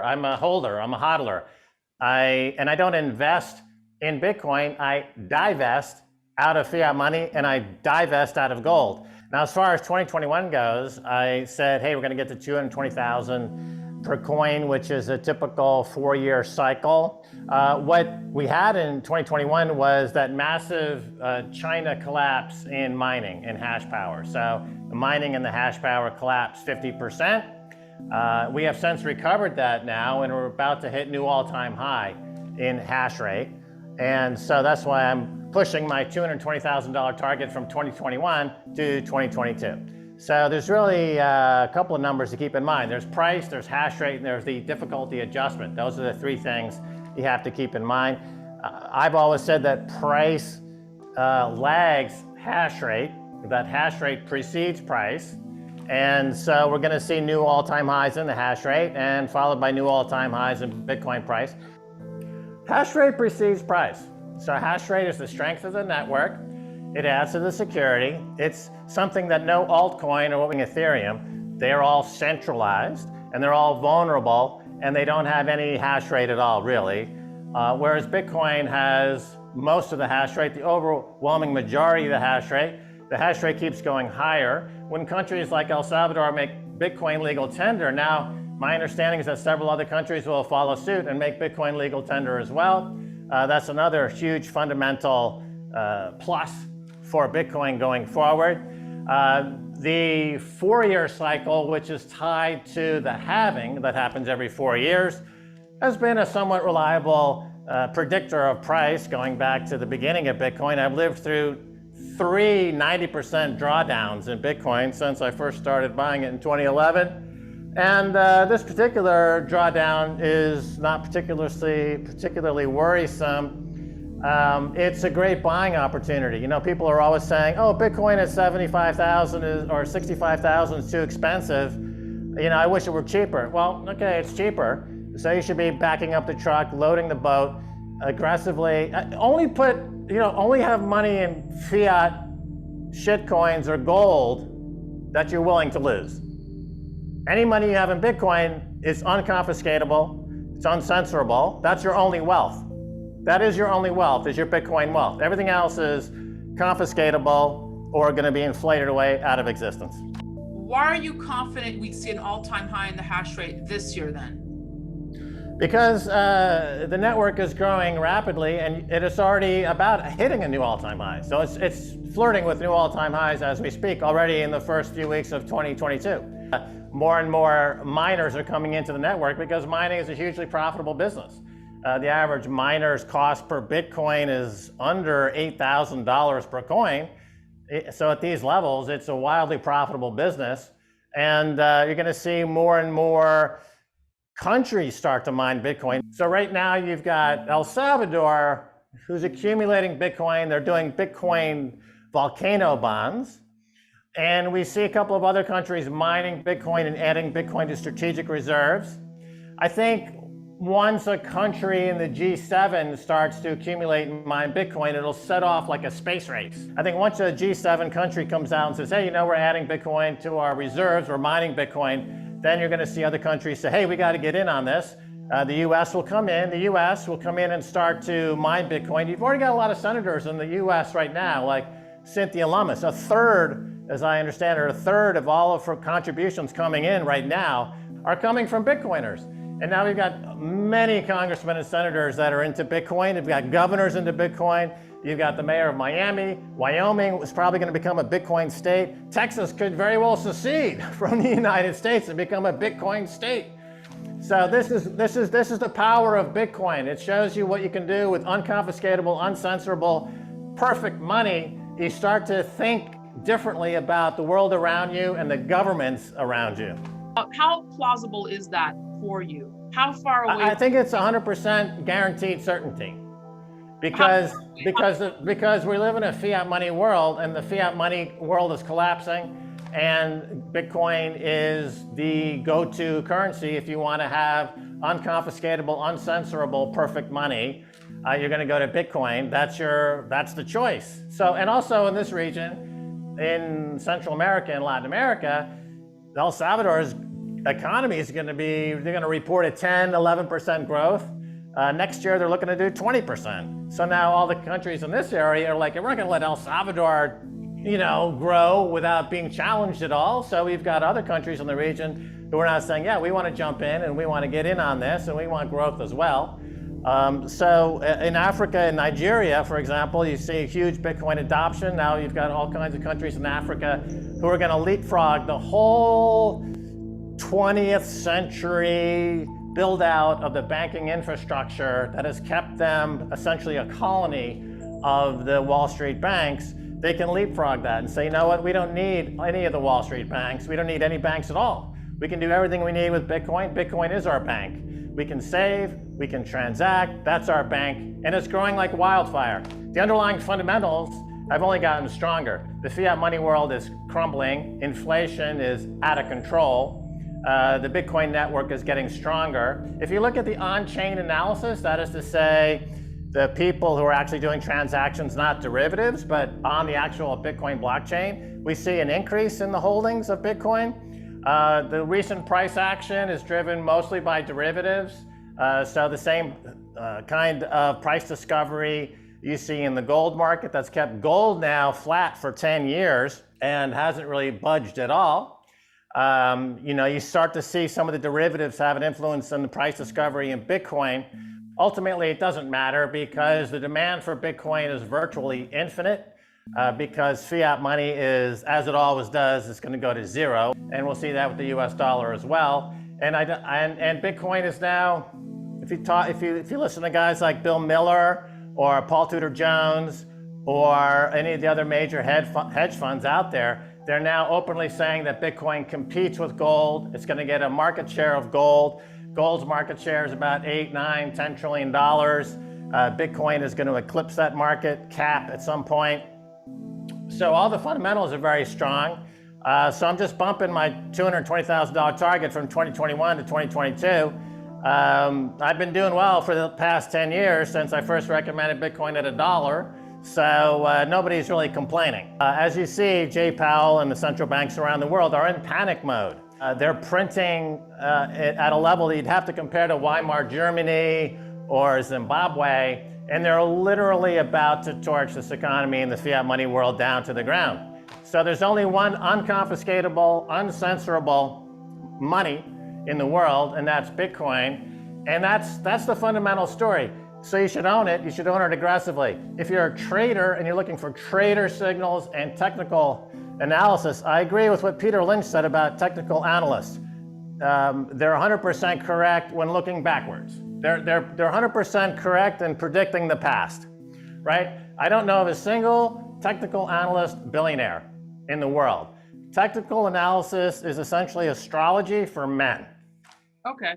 I'm a holder, I'm a hodler. And I don't invest in Bitcoin, I divest out of fiat money and I divest out of gold. Now, as far as 2021 goes, I said, hey, we're going to get to 220,000 per coin, which is a typical 4-year cycle. What we had in 2021 was that massive China collapse in mining and hash power. So the mining and the hash power collapsed 50%. We have since recovered that now, and we're about to hit new all-time high in hash rate. And so that's why I'm pushing my $220,000 target from 2021 to 2022. So there's really a couple of numbers to keep in mind. There's price, there's hash rate, and there's the difficulty adjustment. Those are the 3 things you have to keep in mind. I've always said that price lags hash rate, that hash rate precedes price. And so we're going to see new all-time highs in the hash rate and followed by new all-time highs in Bitcoin price. Hash rate precedes price. So hash rate is the strength of the network. It adds to the security. It's something that no altcoin or Ethereum, they're all centralized and they're all vulnerable and they don't have any hash rate at all, really. Whereas Bitcoin has most of the hash rate, the overwhelming majority of the hash rate. The hash rate keeps going higher. When countries like El Salvador make Bitcoin legal tender, now my understanding is that several other countries will follow suit and make Bitcoin legal tender as well. That's another huge fundamental plus for Bitcoin going forward. The 4-year cycle, which is tied to the halving that happens every 4 years, has been a somewhat reliable predictor of price going back to the beginning of Bitcoin. I've lived through 3 90% drawdowns in Bitcoin since I first started buying it in 2011. And this particular drawdown is not particularly worrisome. It's a great buying opportunity. You know, people are always saying, oh, Bitcoin at 75,000 or 65,000 is too expensive. You know, I wish it were cheaper. Well, okay, it's cheaper. So you should be backing up the truck, loading the boat aggressively. Only have money in fiat shitcoins or gold that you're willing to lose. Any money you have in Bitcoin is unconfiscatable, it's uncensorable. That's your only wealth. That is your only wealth, is your Bitcoin wealth. Everything else is confiscatable or going to be inflated away out of existence. Why are you confident we'd see an all-time high in the hash rate this year then? Because the network is growing rapidly and it is already about hitting a new all-time high. So it's flirting with new all-time highs as we speak already in the first few weeks of 2022. More and more miners are coming into the network because mining is a hugely profitable business. The average miner's cost per Bitcoin is under $8,000 per coin. So at these levels, it's a wildly profitable business. And you're going to see more and more countries start to mine Bitcoin. So right now you've got El Salvador, who's accumulating Bitcoin. They're doing Bitcoin volcano bonds. And we see a couple of other countries mining Bitcoin and adding Bitcoin to strategic reserves. I think once a country in the G7 starts to accumulate and mine Bitcoin, it'll set off like a space race. I think once a G7 country comes out and says, hey, you know, we're adding Bitcoin to our reserves, we're mining Bitcoin, then you're going to see other countries say, hey, we got to get in on this. The US will come in. The US will come in and start to mine Bitcoin. You've already got a lot of senators in the US right now, like Cynthia Lummis. A third, as I understand it, a third of all of her contributions coming in right now are coming from Bitcoiners. And now we've got many congressmen and senators that are into Bitcoin. We've got governors into Bitcoin. You've got the mayor of Miami. Wyoming is probably going to become a Bitcoin state. Texas could very well secede from the United States and become a Bitcoin state. So this is the power of Bitcoin. It shows you what you can do with unconfiscatable, uncensorable, perfect money. You start to think differently about the world around you and the governments around you. How plausible is that for you? How far away? I think it's 100% guaranteed certainty. Because we live in a fiat money world and the fiat money world is collapsing and Bitcoin is the go-to currency if you want to have unconfiscatable, uncensorable, perfect money. You're going to go to Bitcoin. That's the choice. So, and also in this region, in Central America and Latin America, El Salvador is economy is going to be, they're going to report a 10, 11% growth. Next year, they're looking to do 20%. So now all the countries in this area are like, we're not going to let El Salvador, grow without being challenged at all. So we've got other countries in the region who are now saying, yeah, we want to jump in and we want to get in on this and we want growth as well. So in Africa and Nigeria, for example, you see a huge Bitcoin adoption. Now you've got all kinds of countries in Africa who are going to leapfrog the whole 20th century build out of the banking infrastructure that has kept them essentially a colony of the Wall Street banks. They can leapfrog that and say, you know what, we don't need any of the Wall Street banks. We don't need any banks at all. We can do everything we need with Bitcoin. Bitcoin is our bank. We can save, we can transact, that's our bank, and it's growing like wildfire. The underlying fundamentals have only gotten stronger. The fiat money world is crumbling, inflation is out of control, the Bitcoin network is getting stronger. If you look at the on-chain analysis, that is to say, the people who are actually doing transactions, not derivatives, but on the actual Bitcoin blockchain, we see an increase in the holdings of Bitcoin. The recent price action is driven mostly by derivatives. So the same kind of price discovery you see in the gold market that's kept gold now flat for 10 years and hasn't really budged at all. You start to see some of the derivatives have an influence on the price discovery in Bitcoin. Ultimately, it doesn't matter because the demand for Bitcoin is virtually infinite. Because fiat money is, as it always does, it's going to go to zero, and we'll see that with the U.S. dollar as well. And Bitcoin is now, if you listen to guys like Bill Miller or Paul Tudor Jones or any of the other major hedge funds out there, they're now openly saying that Bitcoin competes with gold. It's going to get a market share of gold. Gold's market share is about $8, $9, $10 trillion. Bitcoin is going to eclipse that market cap at some point. So all the fundamentals are very strong. So I'm just bumping my $220,000 target from 2021 to 2022. I've been doing well for the past 10 years since I first recommended Bitcoin at $1. So nobody's really complaining. As you see, Jay Powell and the central banks around the world are in panic mode. They're printing at a level that you'd have to compare to Weimar Germany or Zimbabwe. And they're literally about to torch this economy and the fiat money world down to the ground. So there's only one unconfiscatable, uncensorable money in the world, and that's Bitcoin. And that's the fundamental story. So you should own it. You should own it aggressively. If you're a trader and you're looking for trader signals and technical analysis, I agree with what Peter Lynch said about technical analysts. They're 100% correct when looking backwards. They're 100% correct in predicting the past, right? I don't know of a single technical analyst billionaire in the world. Technical analysis is essentially astrology for men. Okay.